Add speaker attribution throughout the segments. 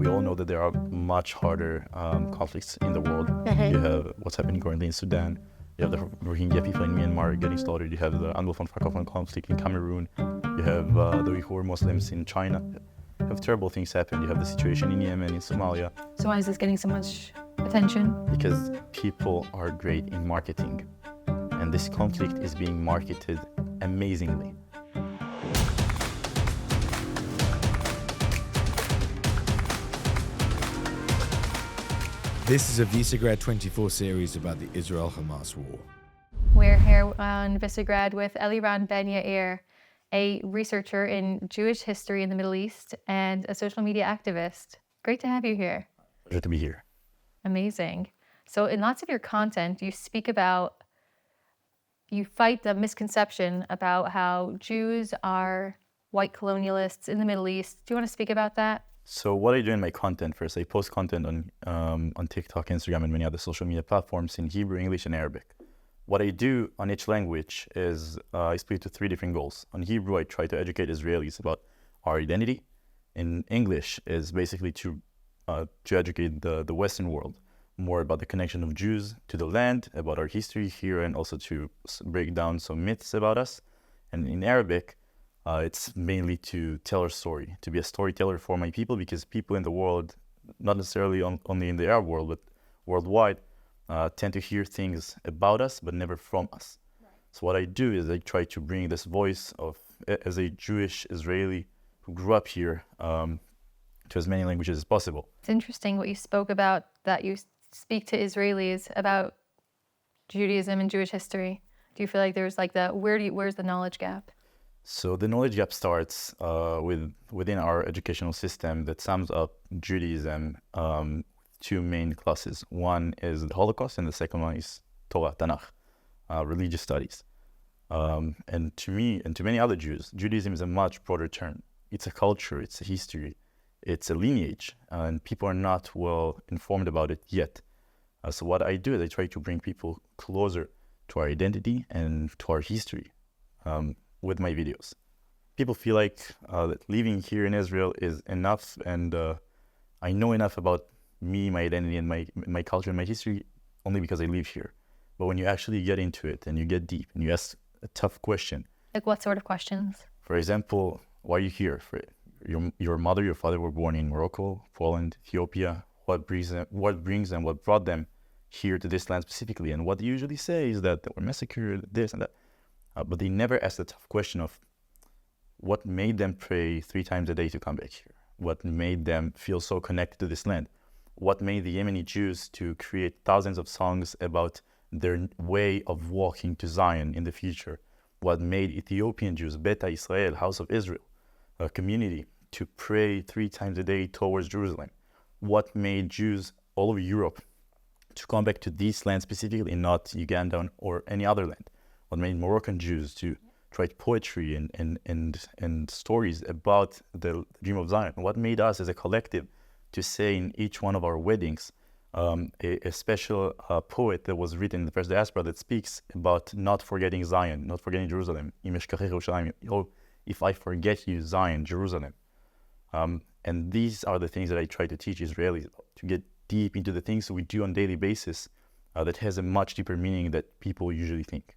Speaker 1: we all know that there are much harder conflicts in the world. You have what's happening currently in Sudan. You have the Rohingya people in Myanmar getting slaughtered. You have the Anglophone Francophone conflict in Cameroon. You have the Uyghur Muslims in China. You have terrible things happen. You have the situation in Yemen, in Somalia.
Speaker 2: So why is this getting so much attention?
Speaker 1: Because people are great in marketing. And this conflict is being marketed amazingly.
Speaker 3: This is a Visegrad 24 series about the Israel-Hamas War.
Speaker 2: We're here on Visegrad with Eliran Ben Yair, a researcher in Jewish history in the Middle East and a social media activist. Great to have you here.
Speaker 1: Pleasure to be here.
Speaker 2: Amazing. So in lots of your content, you fight the misconception about how Jews are white colonialists in the Middle East. Do you want to speak about that?
Speaker 1: So what I do in my content, first, I post content on TikTok, Instagram, and many other social media platforms in Hebrew, English, and Arabic. What I do on each language is I split to three different goals. On Hebrew, I try to educate Israelis about our identity. In English is basically to educate the Western world more about the connection of Jews to the land, about our history here, and also to break down some myths about us. And in Arabic, it's mainly to tell our story, to be a storyteller for my people, because people in the world, not necessarily only in the Arab world, but worldwide, tend to hear things about us, but never from us. Right. So what I do is I try to bring this voice as a Jewish Israeli who grew up here to as many languages as possible.
Speaker 2: It's interesting what you spoke about, that you speak to Israelis about Judaism and Jewish history. Do you feel like there's like where's the knowledge gap?
Speaker 1: So the knowledge gap starts within our educational system that sums up Judaism two main classes. One is the Holocaust, and the second one is Torah, Tanakh, religious studies. And to me and to many other Jews, Judaism is a much broader term. It's a culture, it's a history, it's a lineage, and people are not well informed about it yet. So what I do is I try to bring people closer to our identity and to our history. With my videos. People feel like that living here in Israel is enough, and I know enough about me, my identity, and my culture and my history only because I live here. But when you actually get into it and you get deep and you ask a tough question.
Speaker 2: Like what sort of questions?
Speaker 1: For example, why are you here? For your mother, your father were born in Morocco, Poland, Ethiopia. What brings them, what brought them here to this land specifically? And what they usually say is that they were massacred, this and that. But they never asked the tough question of what made them pray 3 times a day to come back here? What made them feel so connected to this land? What made the Yemeni Jews to create thousands of songs about their way of walking to Zion in the future? What made Ethiopian Jews, Beta Israel, House of Israel, a community, to pray 3 times a day towards Jerusalem? What made Jews all over Europe to come back to this land specifically, and not Uganda or any other land? What made Moroccan Jews to write poetry and stories about the dream of Zion? What made us as a collective to say in each one of our weddings a special poet that was written in the first diaspora that speaks about not forgetting Zion, not forgetting Jerusalem. If I forget you, Zion, Jerusalem. And these are the things that I try to teach Israelis about, to get deep into the things that we do on a daily basis that has a much deeper meaning that people usually think.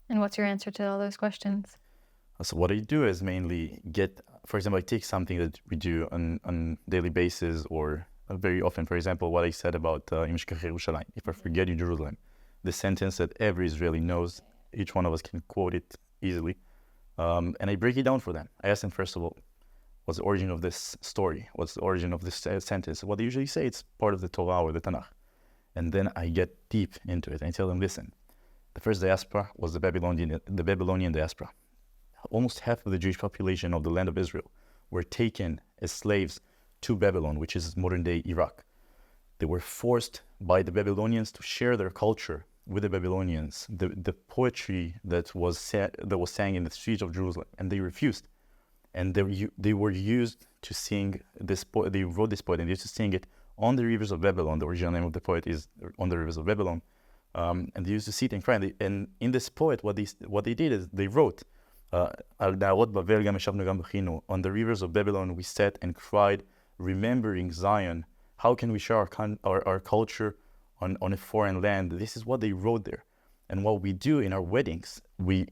Speaker 2: And what's your answer to all those questions?
Speaker 1: So what I do is mainly for example, I take something that we do on daily basis, or very often, for example, what I said about if I forget you, Jerusalem, the sentence that every Israeli knows, each one of us can quote it easily. And I break it down for them. I ask them, first of all, what's the origin of this story? What's the origin of this sentence? What they usually say, it's part of the Torah or the Tanakh. And then I get deep into it and I tell them, listen, the first diaspora was the Babylonian diaspora. Almost half of the Jewish population of the land of Israel were taken as slaves to Babylon, which is modern-day Iraq. They were forced by the Babylonians to share their culture with the Babylonians, the poetry that was sang in the streets of Jerusalem, and they refused. And they were used to sing this poem. They wrote this poem and they used to sing it on the rivers of Babylon. The original name of the poet is On the Rivers of Babylon. And they used to sit and cry. And in this poet, what they did is they wrote, on the rivers of Babylon we sat and cried remembering Zion. How can we share our culture on a foreign land? This is what they wrote there. And what we do in our weddings, we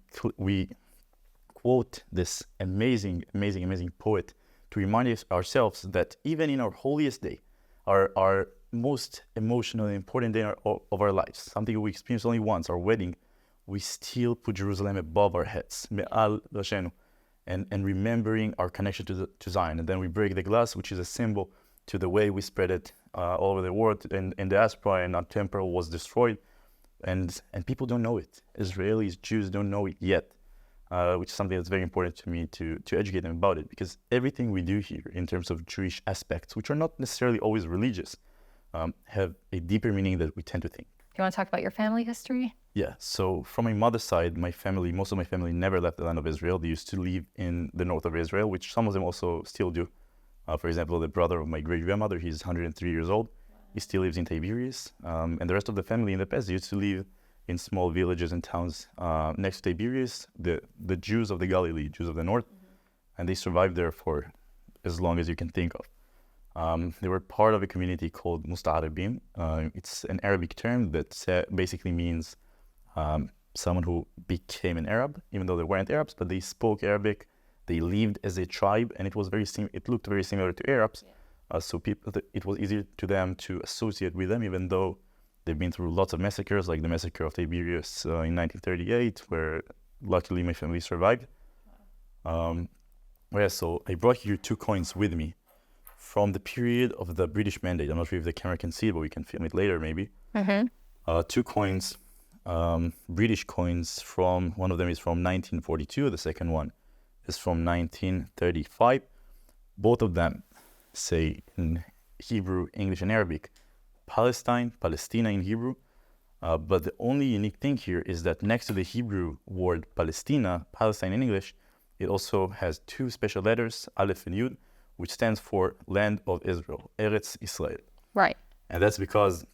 Speaker 1: quote this amazing poet to remind ourselves that even in our holiest day, our most emotional and important day of our lives, something we experience only once, our wedding, we still put Jerusalem above our heads, me'al rashenu, and remembering our connection to Zion. And then we break the glass, which is a symbol to the way we spread it all over the world, and in diaspora, and our temple was destroyed. And people don't know it. Israelis, Jews don't know it yet, which is something that's very important to me to educate them about it, because everything we do here in terms of Jewish aspects, which are not necessarily always religious, have a deeper meaning that we tend to think.
Speaker 2: Do you want to talk about your family history?
Speaker 1: Yeah, so from my mother's side, most of my family never left the land of Israel. They used to live in the north of Israel, which some of them also still do. For example, the brother of my great-grandmother, he's 103 years old. He still lives in Tiberias. And the rest of the family in the past, they used to live in small villages and towns next to Tiberias, the Jews of the Galilee, Jews of the north. And they survived there for as long as you can think of. They were part of a community called Musta'arabim. It's an Arabic term that basically means someone who became an Arab, even though they weren't Arabs, but they spoke Arabic. They lived as a tribe, and it looked very similar to Arabs. So it was easier to them to associate with them, even though they've been through lots of massacres, like the massacre of Tiberias in 1938, where luckily my family survived. So I brought here 2 coins with me from the period of the British Mandate. I'm not sure if the camera can see it, but we can film it later maybe. 2 coins, British coins, one of them is from 1942, the second one is from 1935. Both of them say in Hebrew, English, and Arabic, Palestine, Palestina in Hebrew. But the only unique thing here is that next to the Hebrew word Palestina, Palestine in English, it also has 2 special letters, Aleph and Yud, which stands for Land of Israel, Eretz Israel.
Speaker 2: Right.
Speaker 1: And that's because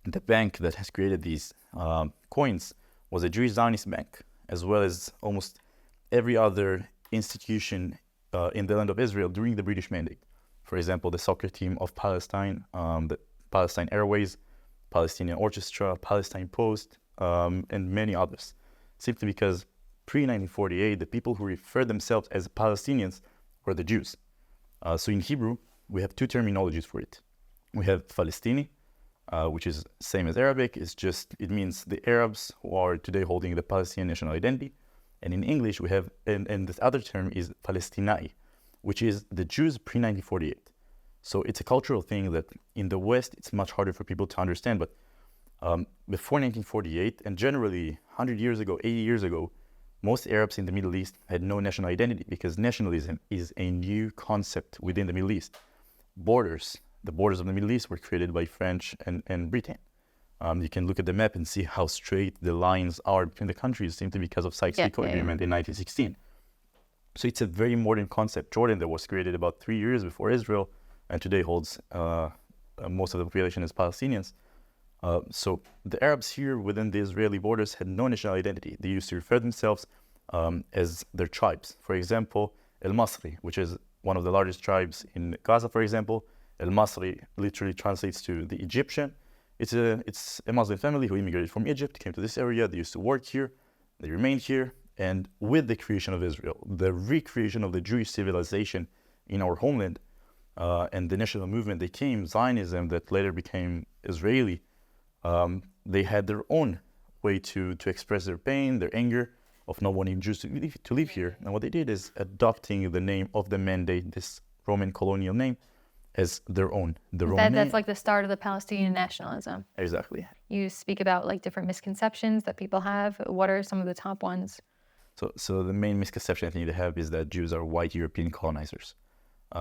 Speaker 1: the bank that has created these coins was a Jewish Zionist bank, as well as almost every other institution in the land of Israel during the British Mandate. For example, the soccer team of Palestine, the Palestine Airways, Palestinian Orchestra, Palestine Post, and many others. Simply because pre-1948, the people who referred themselves as Palestinians were the Jews. So in Hebrew, we have 2 terminologies for it. We have Palestini, which is same as Arabic. It means the Arabs who are today holding the Palestinian national identity. And in English, we have, and this other term is Palestinai, which is the Jews pre-1948. So it's a cultural thing that in the West, it's much harder for people to understand. But before 1948, and generally 100 years ago, 80 years ago, most Arabs in the Middle East had no national identity, because nationalism is a new concept within the Middle East. The borders of the Middle East were created by French and Britain. You can look at the map and see how straight the lines are between the countries, simply because of Sykes-Picot Agreement in 1916. So it's a very modern concept. Jordan, that was created about 3 years before Israel, and today holds most of the population as Palestinians. So the Arabs here within the Israeli borders had no national identity. They used to refer themselves as their tribes. For example, El Masri, which is one of the largest tribes in Gaza, for example. El Masri literally translates to the Egyptian. It's a Muslim family who immigrated from Egypt, came to this area. They used to work here. They remained here. And with the creation of Israel, the recreation of the Jewish civilization in our homeland, and the national movement that came, Zionism, that later became Israeli, they had their own way to express their pain, their anger of not wanting Jews to live here. And what they did is adopting the name of the mandate, this Roman colonial name, as their own.
Speaker 2: That's like the start of the Palestinian nationalism.
Speaker 1: Exactly.
Speaker 2: You speak about like different misconceptions that people have. What are some of the top ones?
Speaker 1: So the main misconception I think they have is that Jews are white European colonizers,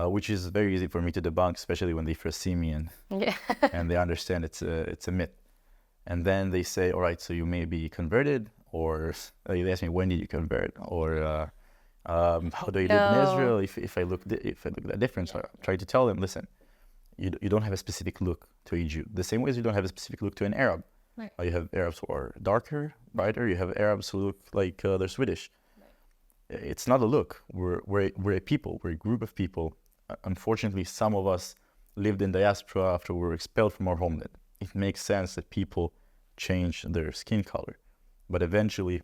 Speaker 1: which is very easy for me to debunk, especially when they first see me and they understand it's a myth. And then they say, all right, so you may be converted, or they ask me, when did you convert? Or how do you live in Israel? If I look that different, so I try to tell them, listen, you don't have a specific look to a Jew. The same way as you don't have a specific look to an Arab. Right. You have Arabs who are darker, brighter. You have Arabs who look like they're Swedish. Right. It's not a look. We're a people. We're a group of people unfortunately, some of us lived in diaspora after we were expelled from our homeland. It makes sense that people change their skin color. But eventually,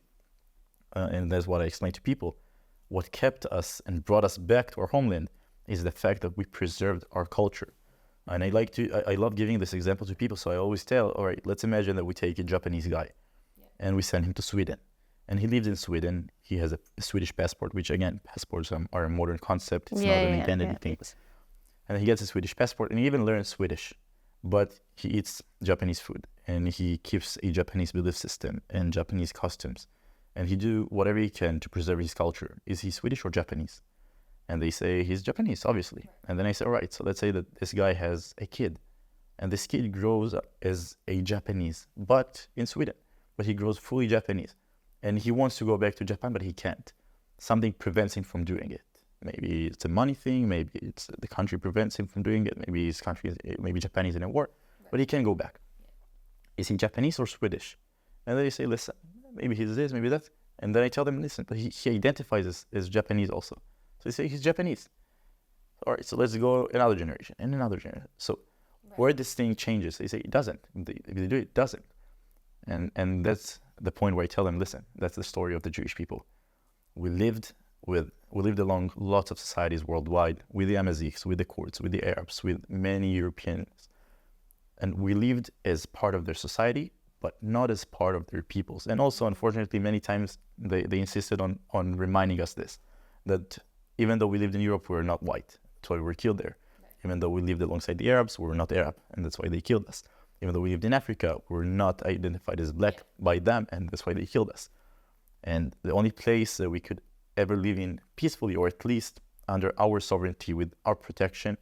Speaker 1: and that's what I explain to people, what kept us and brought us back to our homeland is the fact that we preserved our culture. And I love giving this example to people. So I always tell, all right, let's imagine that we take a Japanese guy and we send him to Sweden. And he lives in Sweden. He has a Swedish passport, which again, passports are a modern concept. It's not an identity thing. And he gets a Swedish passport and he even learns Swedish, but he eats Japanese food and he keeps a Japanese belief system and Japanese customs. And he do whatever he can to preserve his culture. Is he Swedish or Japanese? And they say he's Japanese, obviously. And then I say, all right, so let's say that this guy has a kid and this kid grows up as a Japanese, but in Sweden, but he grows fully Japanese. And he wants to go back to Japan, but he can't. Something prevents him from doing it. Maybe it's a money thing. Maybe it's the country prevents him from doing it. Maybe maybe Japan is in a war, but he can't go back. Is he Japanese or Swedish? And they say, listen, maybe he's this, maybe that. And then I tell them, listen, but he identifies as Japanese also. So they say he's Japanese. All right, so let's go another generation and another generation. So where this thing changes, they say it doesn't. If they do it, doesn't. And that's the point where I tell them, listen, that's the story of the Jewish people. We lived along lots of societies worldwide, with the Amazighs, with the Kurds, with the Arabs, with many Europeans. And we lived as part of their society, but not as part of their peoples. And also, unfortunately, many times they insisted on reminding us this, that even though we lived in Europe, we were not white. That's why we were killed there. Even though we lived alongside the Arabs, we were not Arab, and that's why they killed us. Even though we lived in Africa, we were not identified as black by them, and that's why they killed us. And the only place that we could ever live in peacefully, or at least under our sovereignty with our protection,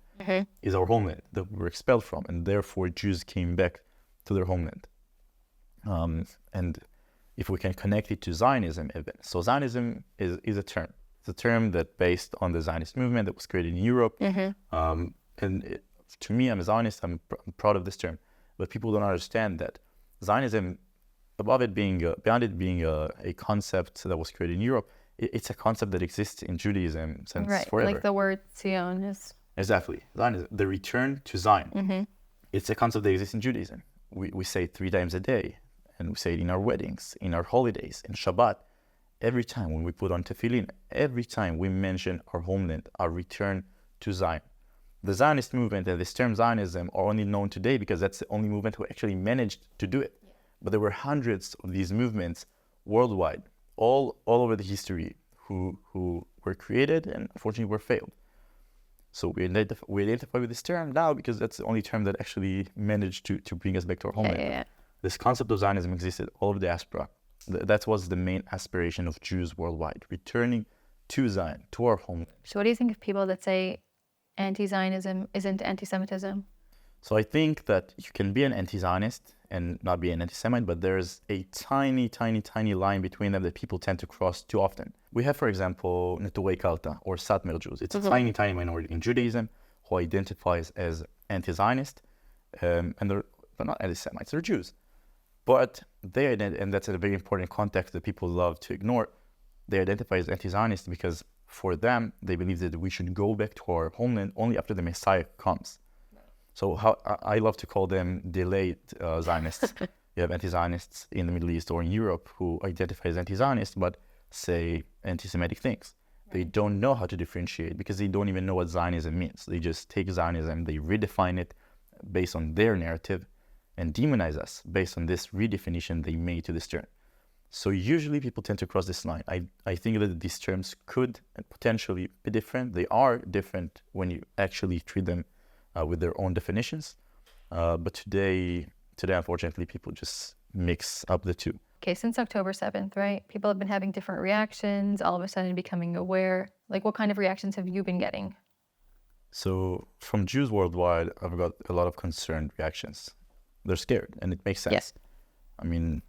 Speaker 1: is our homeland that we were expelled from, and therefore Jews came back to their homeland. And if we can connect it to Zionism even. So Zionism is a term. It's a term that based on the Zionist movement that was created in Europe. To me, I'm a Zionist, I'm proud of this term. But people don't understand that Zionism, beyond it being a concept that was created in Europe, it's a concept that exists in Judaism since forever.
Speaker 2: Like the word Zion is.
Speaker 1: Exactly. Zionism, the return to Zion. It's a concept that exists in Judaism. We say it 3 times a day, and we say it in our weddings, in our holidays, in Shabbat. Every time when we put on tefillin, every time we mention our homeland, our return to Zion. The Zionist movement and this term Zionism are only known today because that's the only movement who actually managed to do it. But there were hundreds of these movements worldwide, all over the history, who were created and unfortunately were failed. So we identify with this term now because that's the only term that actually managed to bring us back to our homeland. This concept of Zionism existed all over the diaspora. That was the main aspiration of Jews worldwide, returning to Zion, to our homeland.
Speaker 2: So what do you think of people that say anti-Zionism isn't anti-Semitism?
Speaker 1: So I think that you can be an anti-Zionist and not be an anti-Semite, but there's a tiny, tiny, tiny line between them that people tend to cross too often. We have, for example, Netuei Kalta or Satmar Jews. It's a tiny, tiny minority in Judaism who identifies as anti-Zionist, and they're not anti-Semites, they're Jews. But and that's a very important context that people love to ignore, they identify as anti-Zionist because for them, they believe that we should go back to our homeland only after the Messiah comes. So I love to call them delayed Zionists. You have anti-Zionists in the Middle East or in Europe who identify as anti-Zionist but say anti-Semitic things. They don't know how to differentiate because they don't even know what Zionism means. They just take Zionism, they redefine it based on their narrative and demonize us based on this redefinition they made to this term. So usually people tend to cross this line. I think that these terms could potentially be different. They are different when you actually treat them with their own definitions. But today, unfortunately, people just mix up the two.
Speaker 2: Okay, since October 7th, right? People have been having different reactions, all of a sudden becoming aware. Like, what kind of reactions have you been getting?
Speaker 1: So from Jews worldwide, I've got a lot of concerned reactions. They're scared, and it makes sense.
Speaker 2: Yes.
Speaker 1: I mean,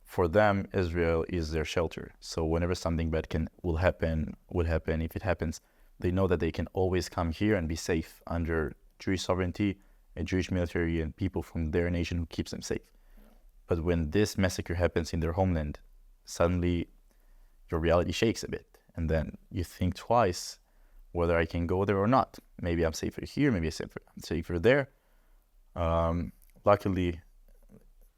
Speaker 1: for them, Israel is their shelter. So whenever something bad would happen, if it happens, they know that they can always come here and be safe under Jewish sovereignty, a Jewish military, and people from their nation who keeps them safe. But when this massacre happens in their homeland, suddenly your reality shakes a bit. And then you think twice whether I can go there or not. Maybe I'm safer here, maybe I'm safer there. Luckily,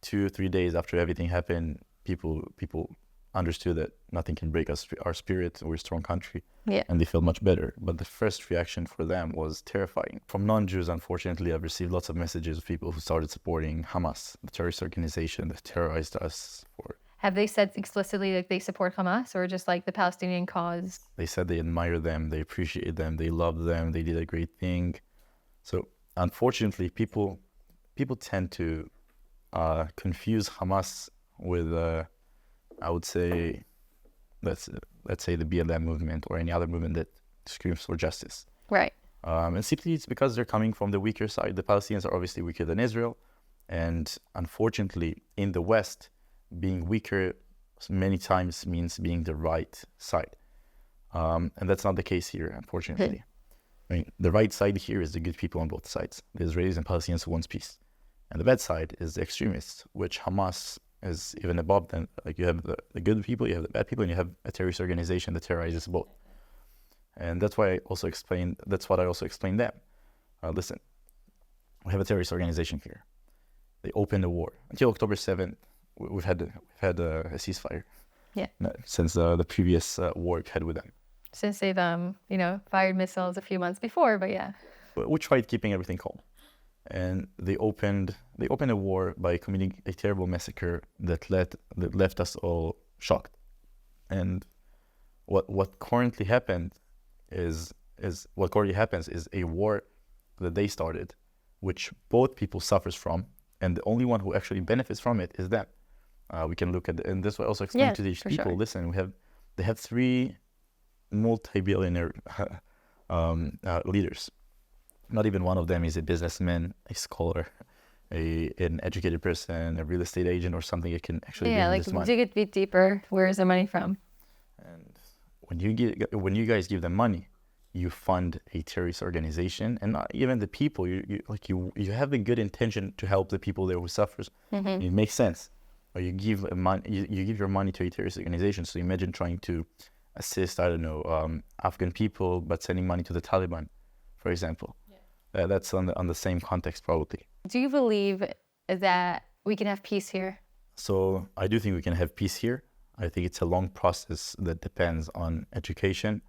Speaker 1: 2 or 3 days after everything happened, people understood that nothing can break our spirit. We're a strong country, and they felt much better. But the first reaction for them was terrifying. From non-Jews, unfortunately, I've received lots of messages of people who started supporting Hamas, the terrorist organization that terrorized us.
Speaker 2: Have they said explicitly like they support Hamas or just like the Palestinian cause?
Speaker 1: They said they admire them, they appreciate them, they love them, they did a great thing. So unfortunately, people tend to confuse Hamas with, I would say, let's say the BLM movement or any other movement that screams for justice.
Speaker 2: Right.
Speaker 1: And simply it's because they're coming from the weaker side. The Palestinians are obviously weaker than Israel. And unfortunately, in the West, being weaker many times means being the right side. And that's not the case here, unfortunately. I mean, the right side here is the good people on both sides, the Israelis and Palestinians who want peace. And the bad side is the extremists, which Hamas is even above them. Like you have the good people, you have the bad people, and you have a terrorist organization that terrorizes both. And that's what I also explained them. Listen, we have a terrorist organization here. They opened a war. Until October 7th, we've had a ceasefire.
Speaker 2: Yeah.
Speaker 1: Since the previous war we had with them.
Speaker 2: Since they've fired missiles a few months before, but yeah.
Speaker 1: But we tried keeping everything calm. And they opened a war by committing a terrible massacre that left us all shocked. And what currently happens is a war that they started, which both people suffers from, and the only one who actually benefits from it is them. We can look at and this will also explain to these people. Sure. Listen, they have 3 multi-billionaire leaders. Not even one of them is a businessman, a scholar, an educated person, a real estate agent, or something that can actually bring this money.
Speaker 2: Dig a bit deeper. Where is the money from?
Speaker 1: And when you guys give them money, you fund a terrorist organization, and not even the people. You have the good intention to help the people there who suffers. Mm-hmm. It makes sense. Or you give your money to a terrorist organization. So imagine trying to assist, Afghan people, but sending money to the Taliban, for example. That's on the same context, probably.
Speaker 2: Do you believe that we can have peace here?
Speaker 1: So I do think we can have peace here. I think it's a long process that depends on education,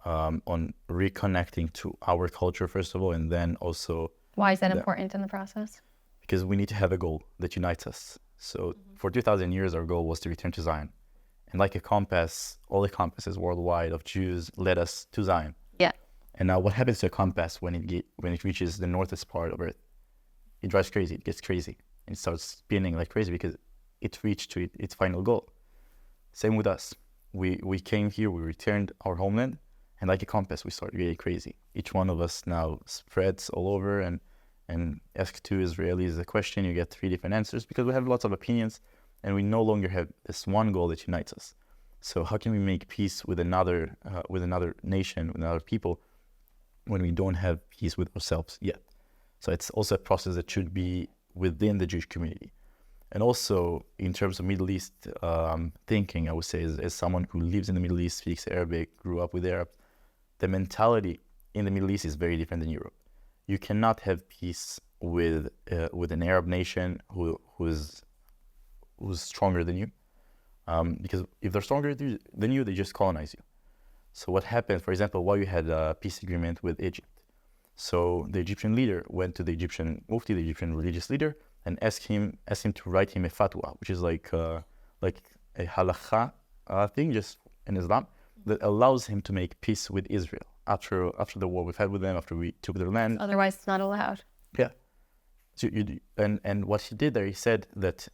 Speaker 1: on reconnecting to our culture, first of all, and then also...
Speaker 2: Why is that important in the process?
Speaker 1: Because we need to have a goal that unites us. So for 2,000 years, our goal was to return to Zion. And like a compass, all the compasses worldwide of Jews led us to Zion.
Speaker 2: Yeah.
Speaker 1: And now what happens to a compass when it reaches the northest part of Earth? It drives crazy, it gets crazy. And it starts spinning like crazy because it reached to its final goal. Same with us. We came here, we returned our homeland, and like a compass, we started getting crazy. Each one of us now spreads all over and ask 2 Israelis a question, you get 3 different answers because we have lots of opinions and we no longer have this one goal that unites us. So how can we make peace with another nation, with another people, when we don't have peace with ourselves yet? So it's also a process that should be within the Jewish community. And also in terms of Middle East thinking, I would say as someone who lives in the Middle East, speaks Arabic, grew up with Arabs, the mentality in the Middle East is very different than Europe. You cannot have peace with an Arab nation who's stronger than you, because if they're stronger than you, they just colonize you. So what happened, for example, why you had a peace agreement with Egypt? So the Egyptian leader went to the Egyptian Mufti, the Egyptian religious leader, and asked him to write him a fatwa, which is like a halakha thing, just in Islam, that allows him to make peace with Israel after the war we've had with them, after we took their land.
Speaker 2: Otherwise, it's not allowed.
Speaker 1: Yeah. So and what he did there, he said that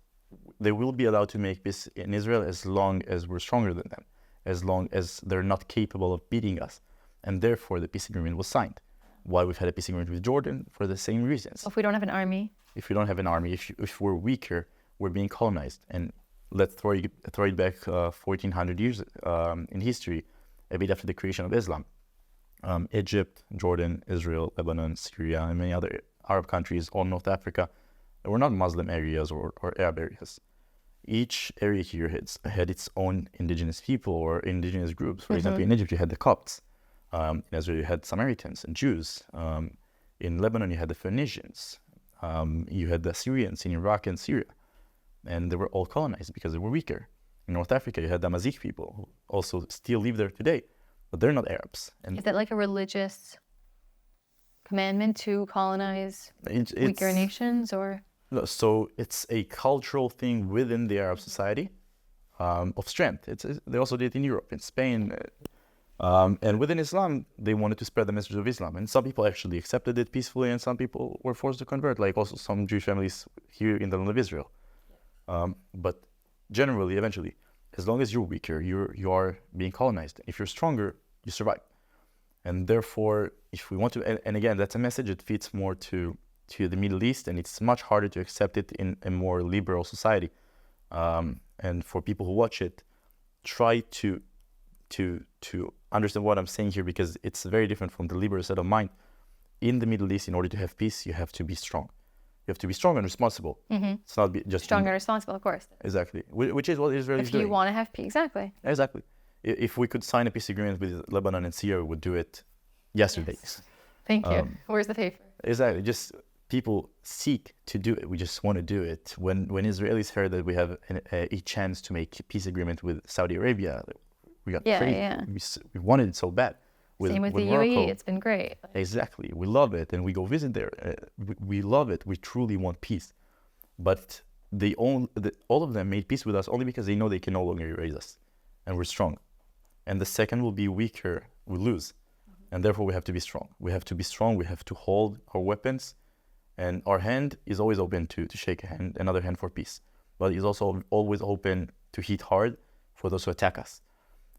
Speaker 1: they will be allowed to make peace in Israel as long as we're stronger than them, as long as they're not capable of beating us. And therefore, the peace agreement was signed. Why we've had a peace agreement with Jordan? For the same reasons.
Speaker 2: If we don't have an army.
Speaker 1: If we don't have an army, if we're weaker, we're being colonized. And let's throw it back 1,400 years in history, a bit after the creation of Islam. Egypt, Jordan, Israel, Lebanon, Syria, and many other Arab countries, all North Africa, were not Muslim areas or Arab areas. Each area here had its own indigenous people or indigenous groups. For example, in Egypt, you had the Copts. In Israel, you had Samaritans and Jews. In Lebanon, you had the Phoenicians. You had the Assyrians in Iraq and Syria. And they were all colonized because they were weaker. In North Africa, you had the Amazigh people who also still live there today, but they're not Arabs. And
Speaker 2: Is that like a religious commandment to colonize weaker nations, or?
Speaker 1: No, so it's a cultural thing within the Arab society of strength. They also did it in Europe, in Spain. And within Islam, they wanted to spread the message of Islam. And some people actually accepted it peacefully, and some people were forced to convert, like also some Jewish families here in the land of Israel. But generally, eventually, as long as you're weaker, you are being colonized. If you're stronger, you survive. And therefore, if we want to, and again, that's a message that fits more to the Middle East, and it's much harder to accept it in a more liberal society. And for people who watch it, try to understand what I'm saying here, because it's very different from the liberal set of mind. In the Middle East, in order to have peace, you have to be strong. You have to be strong and responsible. It's not just
Speaker 2: strong and responsible, of course.
Speaker 1: Exactly, which is what Israel is doing.
Speaker 2: If you want to have peace, exactly.
Speaker 1: Exactly. If we could sign a peace agreement with Lebanon and Syria, we would do it yesterday.
Speaker 2: Yes. Thank you. Where's the paper?
Speaker 1: Exactly. Just people seek to do it. We just want to do it. When Israelis heard that we have a chance to make a peace agreement with Saudi Arabia, we got crazy.
Speaker 2: Yeah.
Speaker 1: We wanted it so bad.
Speaker 2: Same with the
Speaker 1: Morocco.
Speaker 2: UAE. It's been great.
Speaker 1: Exactly. We love it, and we go visit there. We love it. We truly want peace. But all of them made peace with us only because they know they can no longer erase us, and we're strong. And the second will be weaker, we lose. And therefore, we have to be strong. We have to be strong. We have to hold our weapons. And our hand is always open to shake another hand for peace. But it's also always open to hit hard for those who attack us.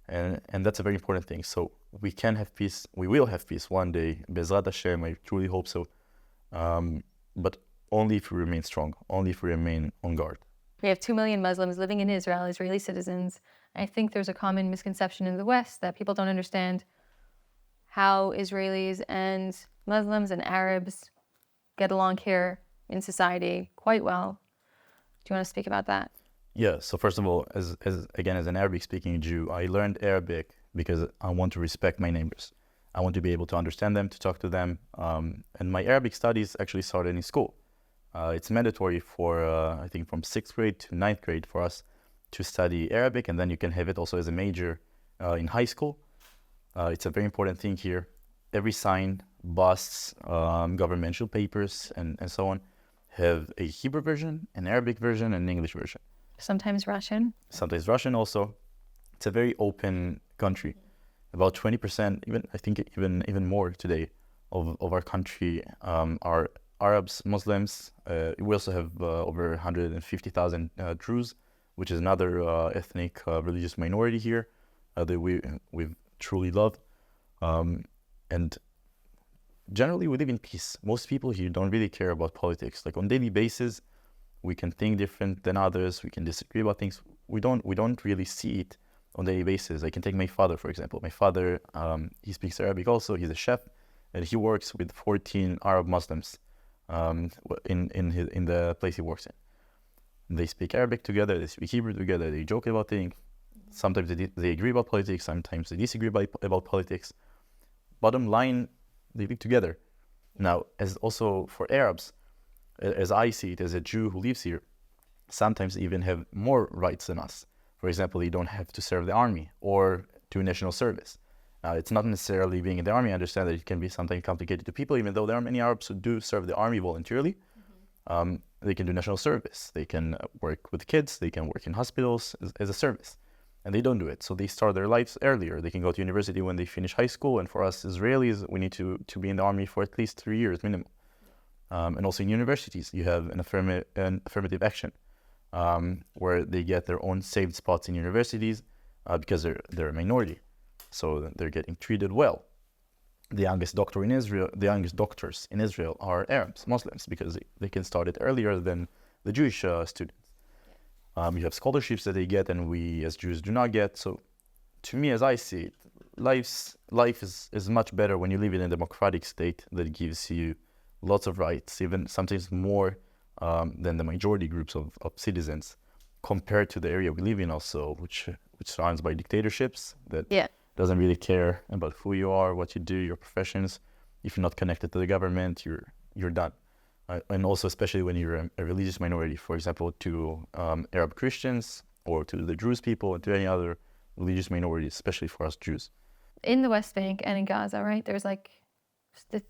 Speaker 1: And that's a very important thing. So we can have peace. We will have peace one day. Bezrat Hashem, I truly hope so. But only if we remain strong, only if we remain on guard.
Speaker 2: We have 2 million Muslims living in Israel, Israeli citizens. I think there's a common misconception in the West that people don't understand how Israelis and Muslims and Arabs get along here in society quite well. Do you want to speak about that?
Speaker 1: Yeah, so first of all, as an Arabic-speaking Jew, I learned Arabic because I want to respect my neighbors. I want to be able to understand them, to talk to them. And my Arabic studies actually started in school. It's mandatory for, I think, from 6th grade to 9th grade for us to study Arabic, and then you can have it also as a major in high school. It's a very important thing here. Every sign, busts, governmental papers, and so on, have a Hebrew version, an Arabic version, and an English version.
Speaker 2: Sometimes Russian.
Speaker 1: Sometimes Russian also. It's a very open country. About 20%, even more today, of our country are Arabs, Muslims. We also have over 150,000 Druze, which is another ethnic religious minority here that we truly love. And generally, we live in peace. Most people here don't really care about politics. Like on daily basis, we can think different than others. We can disagree about things. We don't really see it on a daily basis. I can take my father, for example. My father, he speaks Arabic also. He's a chef, and he works with 14 Arab Muslims in the place he works in. They speak Arabic together. They speak Hebrew together. They joke about things. Sometimes they agree about politics. Sometimes they disagree about politics. Bottom line, they live together. Now, as also for Arabs, as I see it, as a Jew who lives here, sometimes even have more rights than us. For example, you don't have to serve the army or do national service. It's not necessarily being in the army. I understand that it can be something complicated to people, even though there are many Arabs who do serve the army voluntarily. They can do national service. They can work with kids. They can work in hospitals as a service. And they don't do it. So they start their lives earlier. They can go to university when they finish high school. And for us Israelis, we need to be in the army for at least 3 years minimum. And also in universities, you have an affirmative action where they get their own saved spots in universities because they're a minority. So they're getting treated well. The youngest doctors in Israel are Arabs, Muslims, because they can start it earlier than the Jewish students. You have scholarships that they get, and we as Jews do not get. So to me, as I see it, life is much better when you live in a democratic state that gives you lots of rights, even sometimes more than the majority groups of citizens, compared to the area we live in also, which surrounds by dictatorships that doesn't really care about who you are, what you do, your professions. If you're not connected to the government, you're done. And also, especially when you're a religious minority, for example, to Arab Christians or to the Druze people and to any other religious minorities, especially for us Jews.
Speaker 2: In the West Bank and in Gaza, right, there's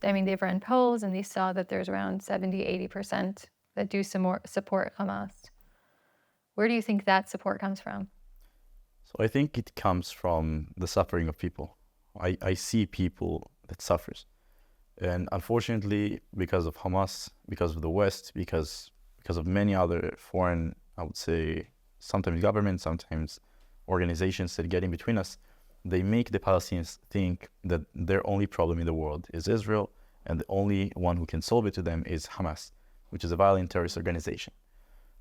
Speaker 2: they've run polls and they saw that there's around 70-80% that do support Hamas. Where do you think that support comes from?
Speaker 1: So I think it comes from the suffering of people. I see people that suffers. And unfortunately, because of Hamas, because of the West, because of many other foreign, I would say, sometimes governments, sometimes organizations that get in between us, they make the Palestinians think that their only problem in the world is Israel, and the only one who can solve it to them is Hamas, which is a violent terrorist organization.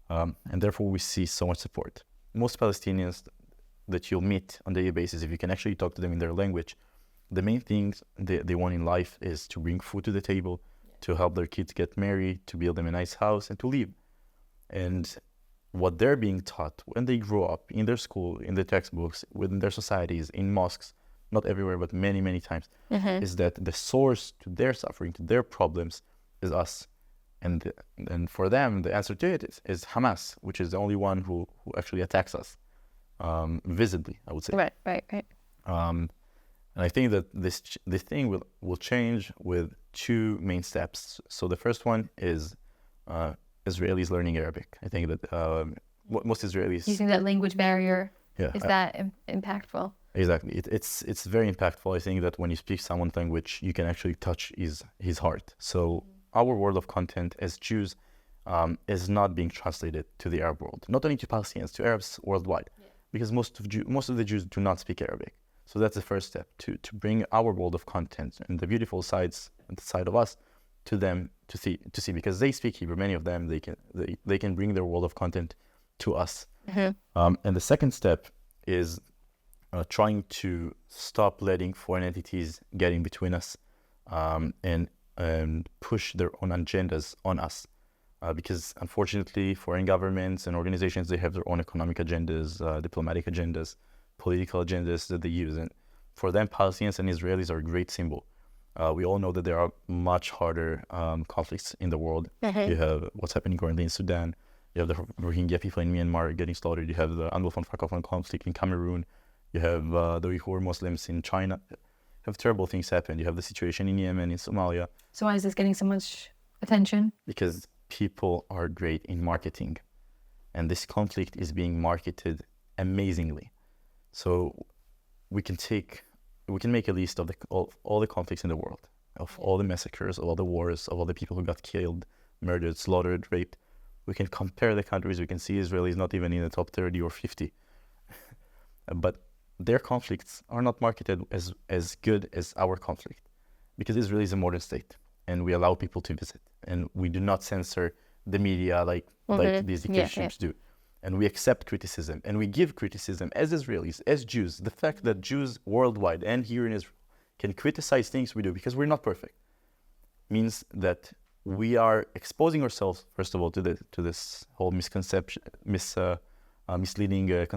Speaker 1: And therefore, we see so much support. Most Palestinians that you'll meet on a daily basis, if you can actually talk to them in their language, the main things they want in life is to bring food to the table, to help their kids get married, to build them a nice house, and to live. And what they're being taught when they grow up in their school, in the textbooks, within their societies, in mosques, not everywhere, but many, many times, is that the source to their suffering, to their problems, is us. And for them, the answer to it is Hamas, which is the only one who actually attacks us visibly, I would say.
Speaker 2: Right.
Speaker 1: And I think that this thing will change with two main steps. So the first one is Israelis learning Arabic. I think that most Israelis...
Speaker 2: Using that language barrier,
Speaker 1: is
Speaker 2: that impactful?
Speaker 1: Exactly. It's very impactful. I think that when you speak someone's language, you can actually touch his heart. So our world of content as Jews is not being translated to the Arab world, not only to Palestinians, to Arabs worldwide, because most of the Jews do not speak Arabic. So that's the first step, to bring our world of content and the beautiful sides and the side of us to them to see, because they speak Hebrew. Many of them, they can bring their world of content to us. And the second step is trying to stop letting foreign entities get in between us and push their own agendas on us. Because unfortunately, foreign governments and organizations, they have their own economic agendas, diplomatic agendas, political agendas that they use. And for them, Palestinians and Israelis are a great symbol. We all know that there are much harder conflicts in the world. You have what's happening currently in Sudan. You have the Rohingya people in Myanmar getting slaughtered. You have the Anglophone Francophone conflict in Cameroon. You have the Uyghur Muslims in China. You have terrible things happen. You have the situation in Yemen, in Somalia.
Speaker 2: So why is this getting so much attention?
Speaker 1: Because people are great in marketing. And this conflict is being marketed amazingly. So we can make a list of all the conflicts in the world, of all the massacres, of all the wars, of all the people who got killed, murdered, slaughtered, raped. We can compare the countries. We can see Israel is not even in the top 30 or 50. But their conflicts are not marketed as good as our conflict, because Israel is a modern state and we allow people to visit, and we do not censor the media like these dictatorships do. And we accept criticism, and we give criticism as Israelis, as Jews. The fact that Jews worldwide and here in Israel can criticize things we do, because we're not perfect, means that we are exposing ourselves, first of all, to this whole misconception, misleading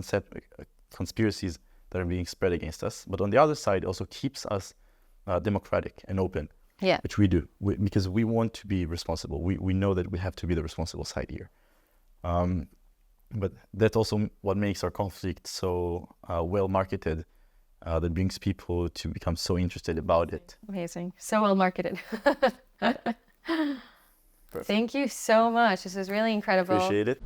Speaker 1: conspiracies that are being spread against us. But on the other side, also keeps us democratic and open, which we do, because we want to be responsible. We know that we have to be the responsible side here. But that's also what makes our conflict so well marketed, that brings people to become so interested about it.
Speaker 2: Amazing. So well marketed. Thank you so much. This is really incredible.
Speaker 1: Appreciate it.